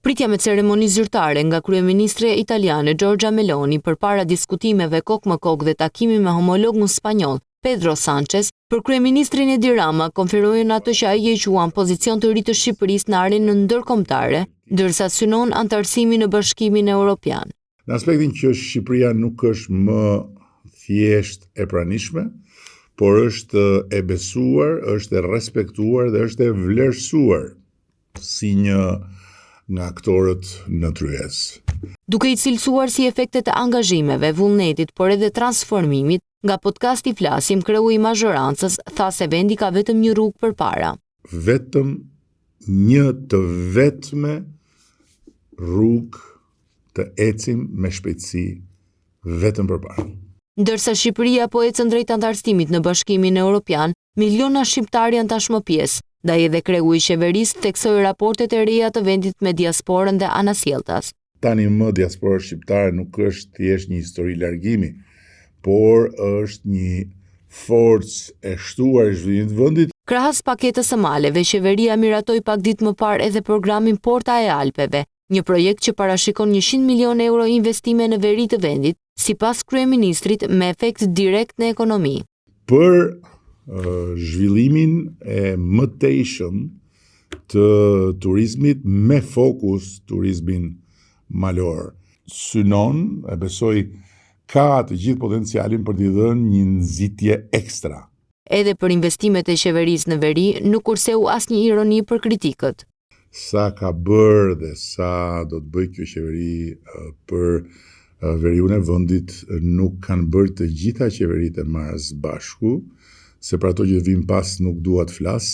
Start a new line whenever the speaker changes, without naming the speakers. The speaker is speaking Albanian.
Pritja me ceremoni zyrtare nga kryeministre italiane Giorgia Meloni përpara diskutimeve kok më kok dhe takimi me homologun spanjoll Pedro Sanchez, për kryeministrin Edi Rama konferojnë atë që ai e quan pozicion të ri të Shqipërisë në arenën ndërkombëtare, ndërsa synon antarësimin në Bashkimin Evropian.
Në aspektin që Shqipëria nuk është më thjesht e pranishme, por është e besuar, është e respektuar dhe është e vlerësuar si një nga aktorët në tryez.
Duke i cilësuar si efektet e angazhimeve, vullnetit, por edhe transformimit, nga podcasti Flasim, kreu i mazhorancës tha se vendi ka vetëm një rrugë përpara.
Vetëm një të vetme rrugë të ecim me shpejtësi vetëm përpara.
Ndërsa Shqipëria po ecën drejt antarësimit në Bashkimin Evropian, miliona shqiptar janë tashmë pjesë. Ndaj edhe kreu i qeverisë theksoi raportet e reja të vendit me diasporën dhe anasjelltas.
Tani më diaspora shqiptare nuk është thjesht një histori largimi, por është një forcë e shtuar e zhvillimit të vendit.
Krahas paketës së maleve, qeveria miratoi pak ditë më parë edhe programin Porta e Alpeve, një projekt që parashikon 100 milion euro investime në veri të vendit, sipas kryeministrit me efekt direkt në ekonomi.
Për zhvillimin e mëtejshëm të turizmit me fokus turizmin malor. Synon, e besoj, ka të gjithë potencialin për t'i dhënë një nxitje ekstra.
Edhe për investimet e qeverisë në veri, nuk kurseu asnjë ironi për kritikët.
Sa ka bërë dhe sa do të bëjë kjo qeveri për veriun e vendit nuk kanë bërë të gjitha qeveritë e marrës bashku, se për ato që vim pas nuk dua të flas.